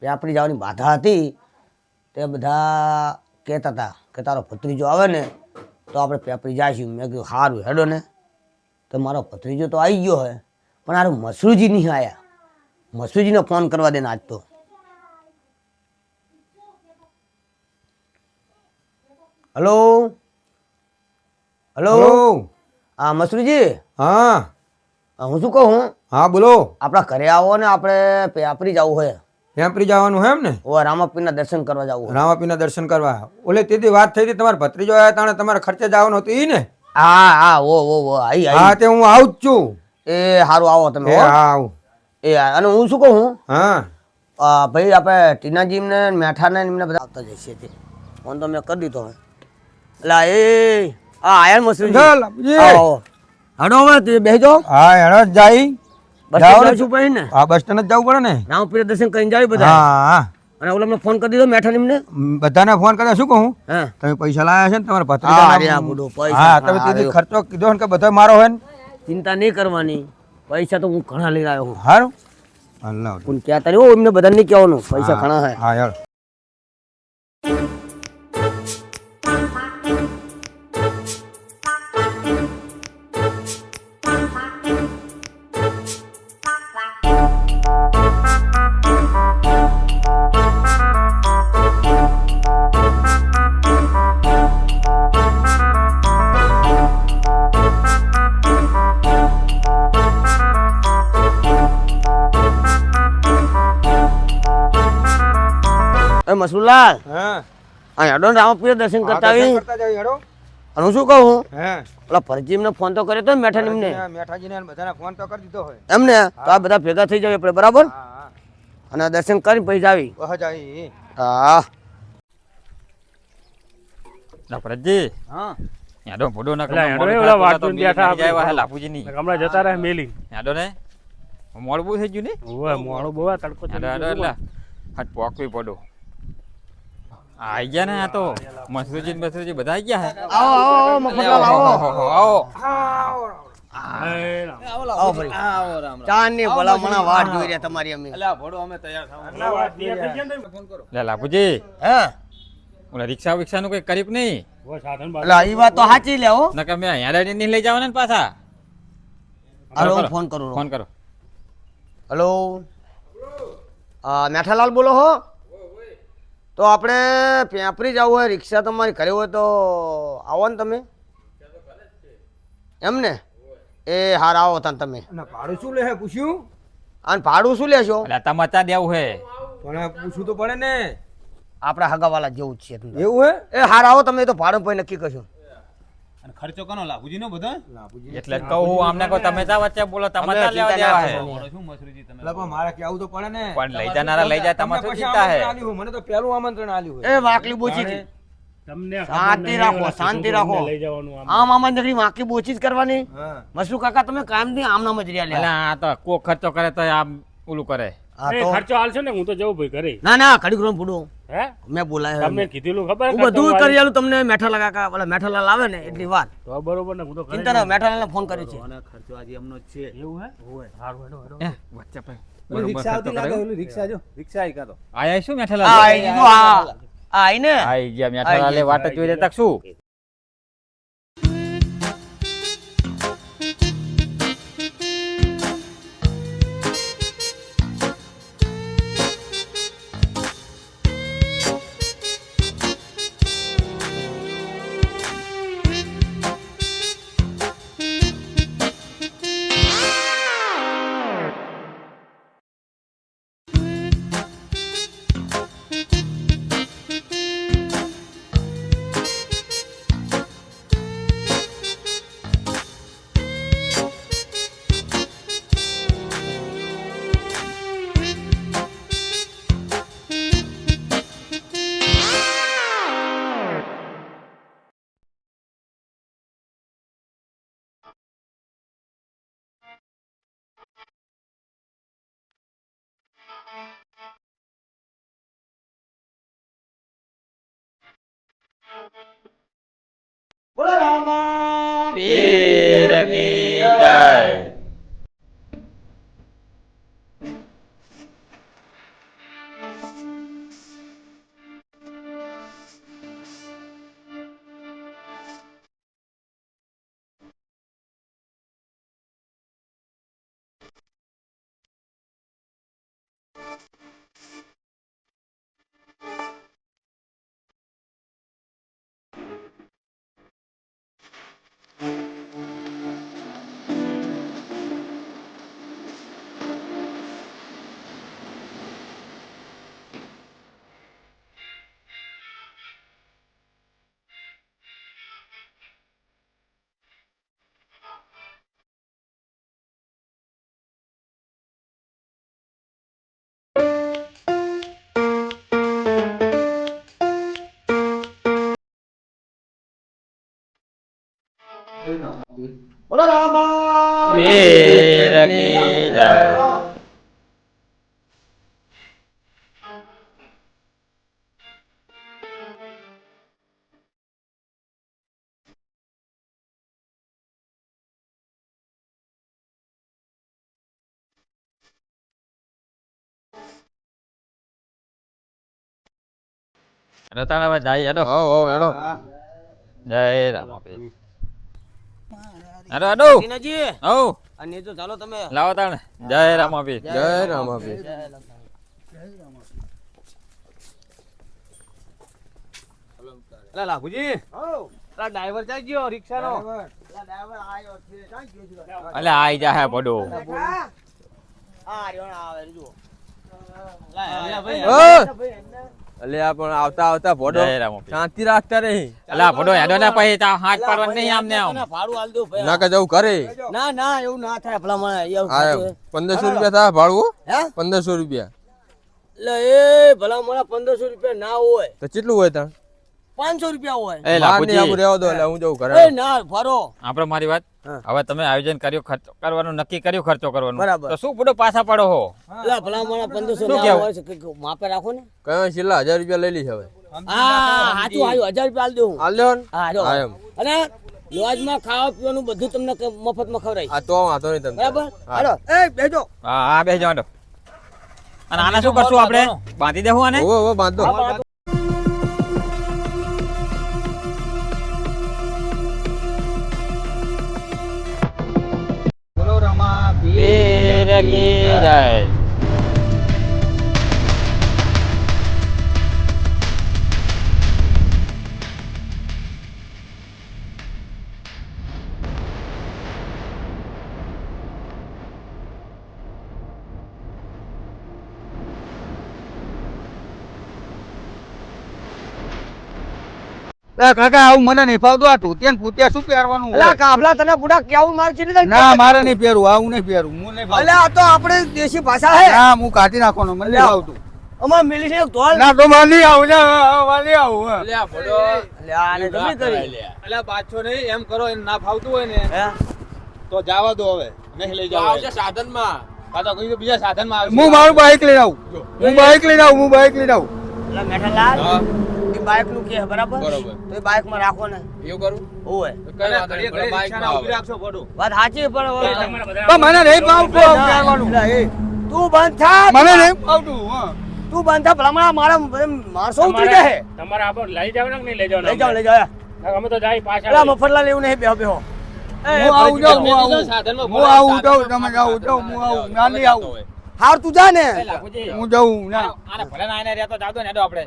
Peppery જવાની બાધા હતી તે બધા કહેતા હતા કે તારો ભત્રીજો આવે ને તો આપણે પેપરી જઈશું. મેં કીધું સારું હેડો ને. તો મારો ભત્રીજો તો આવી ગયો હોય પણ આરું મસરૂજી નહીં આવ્યા. મસરૂજીને ફોન કરવા દે ને આજ તો. હલો હલો હા મસરૂજી. હા હું શું કહું? હા બોલો. આપણા ઘરે આવો ને, આપણે પેપરી જવું હોય. પેપરી જવાનું હે એમ ને? ઓ રામાપીરના દર્શન કરવા જવું. રામાપીરના દર્શન કરવા. ઓલે તેથી વાત થઈ હતી તમારા ભત્રીજો આવ્યા તાણે તમારે ખર્ચે જવાનું હતું ઈ ને? હા હા ઓ આઈ હા તે હું આવું જ છું. એ સારું આવો તમે. હા આવું. એ અને હું શું કહું? હા ભાઈ આપણે ટીનાજીને મેઠાને એમને બધા આવતા જઈએ છીએ. ફોન તો મેં કરી દીધો હવે. એટલે આયા મસરૂજી. આવો હડો હવે બેસજો. હા હેડો જાય. બસ શું પછી ને? હા બસ સ્ટેન્ડ જ જવું પડે ને. રામપીર દર્શન કરીને જાય બધા. હા અને ઓલા મેં ફોન કરી દીધો મેઠાને એમને. બધાને ફોન કર્યા. શું કહું? હા તમે પૈસા લાયા છે ને તમારા હા ભત્રીજા? હા તમે તેથી ખર્ચો કીધો ને કે બધો મારો હોય ને. ચિંતા નહીં કરવાની. પૈસા તો હું ઘણા લઈ આવ્યો હું. સારું અલ્લાહ. પણ કહેતા નહીં એમને બધાને નહીં કહેવાનું. પૈસા ઘણા હે. હા યાર. મસરૂલાલ હા હા હેડો ને રામપીર દર્શન કરતા આવી. કરતા જાવ હેડો. અને હું શું કહું? હે ઓલા ફરજીમને ફોન તો કર્યો તો ને મેઠાને એમને. મેઠાજીને બધાને ફોન તો કરી દીધો હોય. એમને તો આ બધા ભેગા થઈ જાય આપણે બરાબર. હા હા અને દર્શન કરીને પૈસા આવી. બહુ જાય. હા લાપરજી હા યાડો ભોડો ના ઓલા વાત તો બેઠા જાય લાપુજી ની હમણાં જતા રહે મેલી. યાડો ને મોડું થઈ ગયું ને. ઓય મોડો બહુ તડકો યાડો એટલે હટ પોકવી પડો. આઈ ગયા ને આ તો મસરૂજી બધા આઈ ગયા હે. આવો આવો મફતલાલ આવો. આવો આવો ભાઈ. ચાંદની ભલામણા વાટ જોઈ રહ્યા તમારી અમે. લે લાપુજી હે ઓલા રિક્ષા વિક્ષા નું કઈ કર્યું નહીં? એટલે એ વાત તો સાચી લે હો. નકર મેં અહીંયા નહીં લઈ જવાના ને પાછા. હાલો હું ફોન કરું. ફોન કરો. હલો મેઠાલાલ બોલો હો? તો આપણે પેપરી જવું હોય, રિક્ષા તમારી ઘરે હોય તો આવો ને તમે. એમ ને એ હાર આવો તાન તમે. ભાડું શું લે પૂછ્યું? અને ભાડું શું લેશો? એટલે તમાચા દેવું હે પણ પૂછવું તો પડે ને. આપણા હગાવાલા જેવું જ છે. એવું હે? એ હાર આવો તમે તો ભાડું પછી નક્કી કરશો. અને ખર્ચો કોનો લાભુજી નો બધો? એટલે કહું આમને કહો તમે જા વચ્ચે બોલો તમાચા લેવા દેવા હે. શું મસરૂજી તમે? એટલે પણ મારે કેવું તો પડે ને. પણ લઈ જનારા લઈ જાય તમારે શું ચિંતા હે? મને તો પહેલું આમંત્રણ આલ્યું એ વાકલી બોચી છે. તમને શાંતિ રાખો શાંતિ રાખો. લઈ જવાનું આમ આમ નગરી વાંકી બોચી જ કરવાની. હા મસરૂ કાકા તમે કાયમ થી આમ નામ જ રહ્યા એટલે લે. આ તો કો ખર્ચો કરે તો આમ ઓલું કરે. હા એ તો ખર્ચો હાલશો ને હું તો જવું ભાઈ ઘરે. ના ના ઘડી ગ્રોમ પૂડું હે મેં બોલાય તમને કીધેલું ખબર હું બધું કરી આલું તમને. મેઠાલા કાકા ઓલા મેઠાલાલ આવે ને એટલી વાત. તો બરોબર ને હું તો ઘરે ચિંતા ના મેઠાલાલને ફોન કર્યો છે. અને ખર્ચો આજે એમનો જ છે. એવું હે સારું હેડો હેડો. એ વચ્ચે ભાઈ રિક્ષા આવતી લાગે ઓલી રિક્ષા જો રિક્ષા આઈ કાતો. આયા શું આ મેઠેલા? આઈ ગયું, આઈ ને આઈ ગયા મેઠેલા લે વાટ જોઈ લેતા શું? બોલો રામા પીરની જય. બોલો રામા વીર કી જય. રતાળામાં જાય હેડો. જય રામાપીર. હેડો હેડો. ટીનાજી હઉ અને તો ચાલો તમે લાવો તાણે. જય રામાપીર. જય રામાપીર. અલા લાખુજી અલા ડ્રાઈવર ચાઈ ગયો રિક્ષાનો ડ્રાઈવર આવ્યો છે ક્યાં ગયો છે અલે આઈ જા હે પડો. આ રહ્યો ને આવે જો અલ્યા પણ આવતા આવતા ભોડો જય રામાપીર. શાંતિ રાખતા રહી. અલા પડો હેડો ને પછી તા હાથ પાડવા નહીં આમને આમ. ભાડું આલ દઉં ભાઈ ના કે જવું કરે. ના ના એવું ના થાય ભલા મને આ 1500 રૂપિયા થાય ભાડું. હે 1500 રૂપિયા એટલે એ ભલા મને 1500 રૂપિયા ના હોય તો કેટલું હોય તાણ? 500 રૂપિયા હોય એ લાખુજી આવું રહેવા દો એટલે હું જવું ઘરે. એ ના ફરો આપણે મારી વાત હા. હવે તમે આયોજન કર્યું ખર્ચો કરવાનું નક્કી કર્યું ખર્ચો કરવાનું બરાબર. તો શું પડો પાછા પડો હો. એટલે ભલા મને 1500 શું ના કહેવું? હોય છે કે માપે રાખો ને કયો છેલ્લા 1000 રૂપિયા લઈ લીધા હવે. હા સાચું આવ્યું 1000 રૂપિયા આલ દઉં હાલ લેવો ને? હા જો હા એમ. અને લોજમાં ખાવા પીવાનું બધું તમને મફતમાં ખવડાવી આ તો વાંધો નહીં તમને. બરાબર હા. હાલો એ બેજો હા હા બેસી જાઓ હેડો. અને આને શું કરશું આપણે બાંધી દેવું આને. ઓવો ઓવો બાંધો. વીર કી જય. કાકા આવું મને નહીં ફાવતું. આ ધોતિયા ફૂતિયા શું પહેરવાનું અલા કાફલા તને બુડા કેવું માર છે ને ના મારે નહીં પહેરવું. આવું નહીં પહેરવું. હું નહીં અલે આ તો આપણે દેશી ભાષા હે ના હું કાઢી નાખવાનો. મને નહીં આવતું. અમાર મિલી છે તોલ ના તો મારે નહીં આવું. મારે નહીં આવું. અલ્યા ભોડો લે આને તમે કરી અલ્યા પાછો નહીં એમ કરો એને ના ફાવતું હોય ને હે તો જાવા દો હવે નહીં લઈ જાવ આવશે સાધનમાં પાછો કઈ તો બીજા સાધનમાં આવશે હું મારું બાઈક લઈને આવું. હું બાઈક લઈને આવું. હું બાઈક લઈને આવું. અલા મેઠાલાલ હા એ બાઈક નું કે બરાબર બરોબર. તો એ બાઈક માં રાખો ને એવું કરું ઓય કઈ વાત નહીં ઘડીએ રિક્ષાને ઊભી રાખશો ભોડો વાત સાચી પણ હવે તમારા બધા પણ મને નહીં ફાવતું આવું પહેરવાનું. અલા, એ, તું બંધ થા મને નહીં ફાવતું. હા. તું બંધ થા ભલામણા મારા મારસો ઉતરી તમારા જાય તમારા આપણે લઈ જાવ ને કે નહીં લઈ જાવ લઈ જાઓ લઈ જાઓ અમે તો જાય અલા પાછા મફતલાલ એવું નહીં બેહો બેહો હું આવું જાઉં. હું આવું. સાધનમાં હું આવું જાઉં. તમે જાઓ જાઓ. હું આવું. ના નહીં આવું. હાર તું જા ને લાખુજી, હું જાઉં. ના આને ભલે ના આને રહેતો જાવ દો ને હેડો આપણે.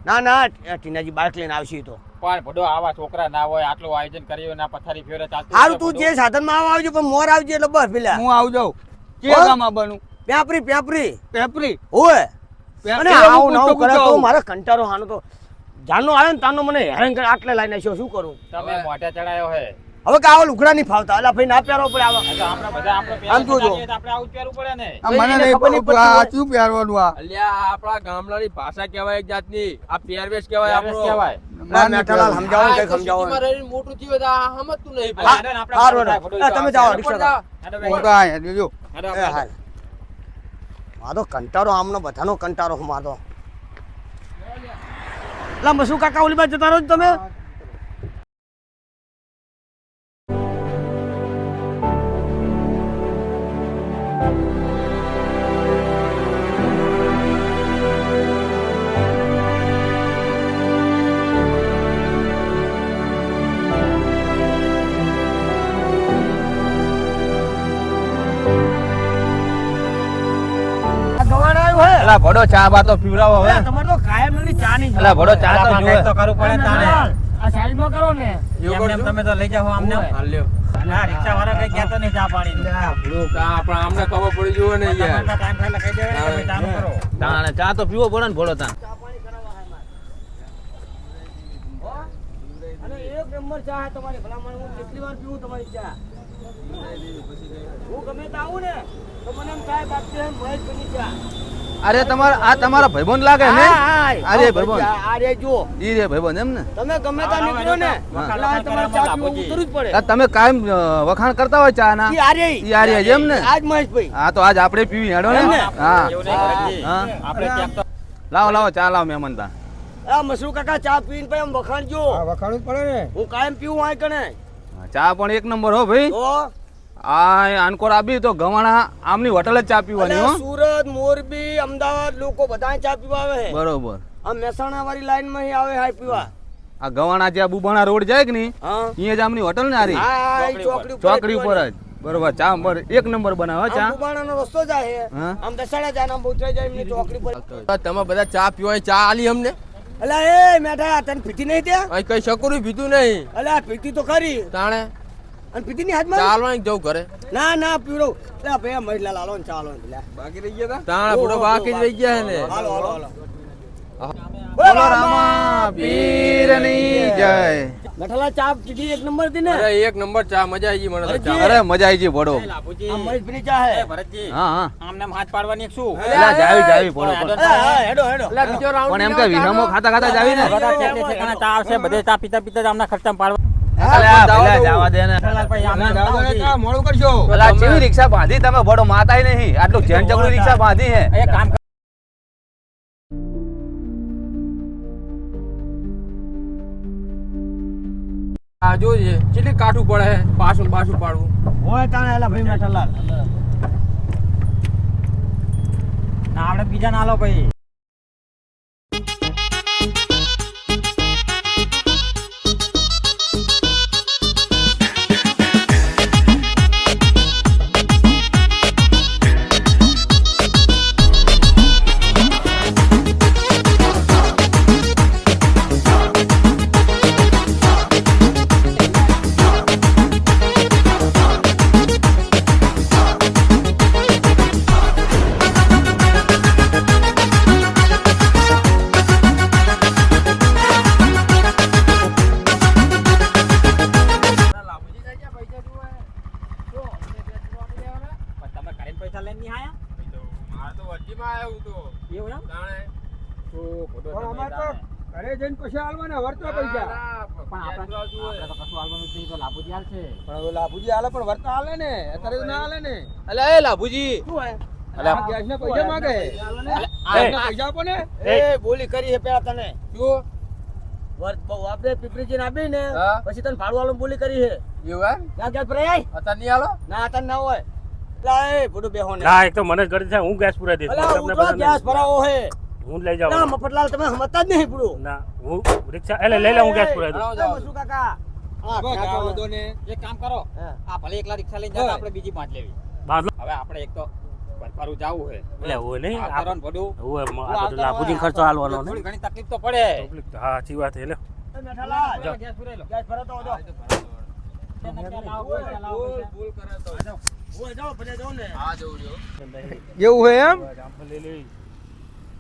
ના ના ટીનાજી બાઈક લઈને આવશે ઈ તો પણ ભડો આવા છોકરા ના હોય આટલું આયોજન કર્યું ના પથારી ફેરે ચાલતું હારું હોય તું ભડો. જે સાધનમાં આવજો પણ મોર આવજે એટલે બસ પેલા હું આવું જાઉં. કે હો? ગામમાં બનું? પ્યાપરી પ્યાપરી પેપરી. ઓય અને પેપરી આવું હું નવું કરે પૂછતો તો પૂછતો મારે કંટાળો આનો તો જાનનો આવે ને તાનો મને હેરાન કરે આટલે લાઈને આવ્યો શું કરું તમે મોઢે ચડાયો હે હવે કે આવો લુગડા નહીં ફાવતા અલા ભાઈ ના પહેરવો પડે આવા એટલે આપણે બધા આપણે આમ જોજો. પહેરીએ તો આપણે આવું જ પહેરવું પડે ને. આ મને એને નહીં ખબર નહીં પડતું. આ પડતી શું પહેરવાનું આ? અલ્યા આપણા ગામડાની ભાષા કહેવાય એક જાતની આ પહેરવેશ કહેવાય પહેરવેશ આપણો કહેવાય. ના મેઠાલાલ સમજાવો ને આ કઈ તો સમજાવો સિટીમાં રહીને મોટું થયું હોય તો આ સમજતું નહીં હા, ભાઈ. હેડો ને આપણે હારું, બધા હેડો. ભડો તમે જાઓ. જાઓ રિક્ષા કરો. હેડો હું ભાઈ. તો આયા જોજો. હેડો એ આપણે. હાલ આ તો કંટાળો આમનો બધાનો કંટાળો મારો એટલે મસુ કાકા ઓલી બાજુ જતા રહો છો તમે આ ગવાણ આવ્યું હે અલા ભડો ચા બા તો પીવડાવો હવે અલા, તમારે તો કાયમ ની ચા ની અલા ભડો ચા તો આપણે જોવે. કંઈક તો કરવું પડે ને તાણે. આ સાઈડમાં કરો ને એમને એમ તમે તો લઈ જાઓ આમને એમ. હાલ લ્યો. ના રિક્ષા વાળા કઈ કહેતો નહીં ચા પાણી ચા આપણે આમને ખબર પડી જોવે ને યાર. ટાઈમ થાય એટલે કહી દેવાય ને કે ભાઈ ચાલુ કરો. તાણે ચા તો પીવો પડે ને ભડો તાણ. અને એક નંબર ચા હે તમારી ભલામણ હું કેટલી વાર પીવું તમારી ચા હું ગમે તે આવું ને તો મને એમ થાય બાપ છે મહેશ બની ચા અરે આ તમારા ભાઈબંધ લાગે ને અરે ભાઈબંધ અરે જો ઈ રે ભાઈબંધ એમ ને તમે ગમે ત્યાં નીકળો ને એટલે આ તમારે ચા પીવું ઉતરવું જ પડે. તમે કાયમ વખાણ કરતા હોય ચા ના ઈ આરે એમ ને આજ મહેશભાઈ હા તો આજ આપણે પીવી હેડો ને હા એવું નહીં ભરતજી. હા. આપણે ક્યાંક તો લાવો ચા લાવો મહેમાન તા આ મસરૂ કાકા ચા પીને પછી આમ વખાણજો. આ વખાણું જ પડે ને. હું કાયમ પીવું આ કણે ચા પણ એક નંબર હો ભાઈ તો આ આનકોર આવી તો ગવાણા આમની હોટલ જ ચા પીવાની હો અલ્યા સુરત મોરબી અમદાવાદ લોકો બધા ચા પીવા આવે છે. બરોબર આ મહેસાણા વાળી લાઈન માં આવે હાય પીવા. આ ગવાણા જ્યાં બુબાણા રોડ જાય કે નહીં હા અહીંયા જ આમની હોટલ ને આરી હા ઈ ચોકડી ઉપર જ બરોબર ચા એક નંબર બનાવે ચા બુબાણાનો રસ્તો જાય છે. હા. આમ દસાડા જાય ને આમ ઉતરાઈ જાય એમની ચોકડી પર. તમે બધા ચા પીવાની ચા આલી અમને અલ્યા એ મેઠા તને પીતી નહીં ત્યાં અહીં કઈ શકું પીતું નહીં અલ્યા પીતી તો ખરી તાણે અને પીતી ની હાથમાં ચાલવાની જવું ઘરે ના પીવડો લે ભાઈ મહિલા લાલો ને ચાલો ને લે બાકી રહી ગયા તાણે પૂરો બાકી જ રહી ગયા છે ને હાલો બોલો રામા પીરની જય મેઠાલા ચા પીધી એક નંબર થી ને અરે એક નંબર ચા મજા આવી ગઈ મને તો ચા અરે મજા આવી ગઈ ભડો લાભુજી, આ મહેશભાઈની ચા હે એ ભરતજી, હા આમને આમ હાથ પાડવાની એક શું એલા જાવી ભડો હા, હેડો એટલે બીજો રાઉન્ડ પણ એમ કે વિહામો ખાતા જાવી ને બધા ઠેકાણે ચા આવશે, બધે ચા પીતા જ આમના ખર્ચા પાડવા. અલ્યા પેલા જવા દે ને ભાઈ આમને મોડું કરશો. પેલા ચેવી રિક્ષા બાંધી તમે ભડો માતાય નહીં આટલું જેન ચકડું રિક્ષા બાંધી હે એક કામ કર. આ જોઈએ કેટલી કાઠું પડે પાછું પાડવું હોય તાણે એલા ભાઈ મેઠાલાલ ના આપણે બીજા ના લો ભાઈ. તમે કરીને પૈસા લઈને નહીં આયા? મારે તો વચ્ચેમાં આવ્યું તો એવું એમ? તાણે તો ખોટો પણ તમે અમારે તો જાણે. ઘરે જઈને પછી આલવાના વર્તવા પૈસા. પણ આપણે આપણે તો કશું આલવાનું જ નહીં, તો લાભુજી હાલશે. પણ હવે લાભુજી આલે પણ વર્તા આલે ને અત્યારે તો ના આલે ને. અલે એ લાભુજી શું હે આ ગેસના પૈસા માંગે. ગેસના પૈસા આપો ને. એ બોલી કરી છે પેલા તને શું વર્ત બહુ આપણે પીપળીજીને આપી ને હા. પછી તને ફાળવાનું બોલી કરી છે એવું એમ ક્યાં ક્યાં પર આય અત્યારે નહીં આલો ના તને ના હોય લા એ બુડો બેહો ને ના એક તો મને જ ગરજ છે, હું ગેસ પુરાઈ દઈશ. અલા તમને ઉઠો બધાને ગેસ ભરાવો હે હું જ લઈ ના જાઉં. મફતલાલ તમે સમજતા જ નહીં બુડો ના હું રિક્ષા એટલે લઈ લે, હું ગેસ પુરાઈ દઉં. જાઓ. મસુ કાકા હા બસ કાકા આવો દો ને. એક કામ કરો, હા. આ ભલે એકલા રિક્ષા લઈને જતા, આપણે બીજી 5 લેવી. બાંધો. હવે આપણે એક તો પરપારું જાવું છે, એટલે હું નહીં આ કરવાનું બધું. આ બધું લાભુજીને ખર્ચો હાલવાનો ને. થોડી ઘણી તકલીફ તો પડે. હા સાચી વાત છે લે. એ મેઠાલાલ ગેસ પુરાઈ લો. ગેસ ભરાતો હો ભૂલ કરે તો ઓય જાઓ ભલે જાઓ ને આ જવું રહ્યો એવું હોય એમ જામફળ લઈ લે.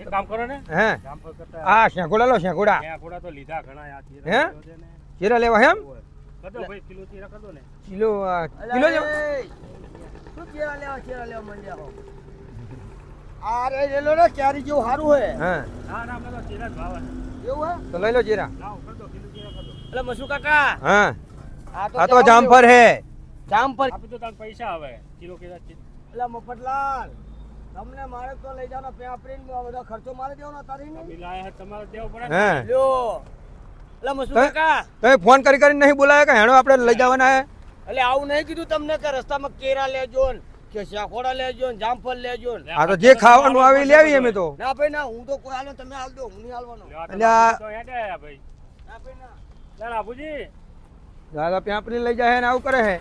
એક કામ કરો ને, હે જામફળ કરતા આ શેકોડા લો શેકોડા ત્યાં ઘોડા તો લીધા ઘણા આ ચીરા હે? લીધો છે ને. ચીરા લેવા એમ કર દો ભાઈ, કિલો ચીરા કર દો ને. કિલો કિલો જેવો? શું ચેરા લેવા મંડ્યા હો આ રે લેલો ને ક્યારી જેવું સારું હે હા ના ના આપણે તો ચીરા જ ભાવે છે. એવું હે તો લઈ લો જીરા. લાવો કર દો, કિલો ચીરા કર દો. એટલે મસુ કાકા હા આ તો જવા જામફળ દ્યો. હે. જામફળ આપી તો તાર પૈસા આવે કિલો કિલો એટલે મફતલાલ તમને મારે તો લઈ જવાનો પેપરીન બધો ખર્ચો મારે દેવાનો તારી ને બિલાય હે, તમારે દેવો પડે ને. હે લ્યો એટલે મસુ તો- કાકા તમે ફોન કરીને નહીં બોલાયા કે હેણો આપણે લઈ જવાના હે એટલે આવું નહીં કીધું તમને કે રસ્તામાં કેરા લેજો ને કે શાકોડા લેજો ને જામફળ લેજો ને આ તો જે ખાવાનું આવે એ લેવી અમે તો. ના ભાઈ ના હું તો કોઈ હાલો તમે હાલ દો હું નહીં હાલવાનો લ્યો, આ તો એટલે આ- તો હેડે આયા ભાઈ. ના ભાઈ ના લે લાભુજી. દાદા પેપરી લઈ જાય ને આવું કરે હે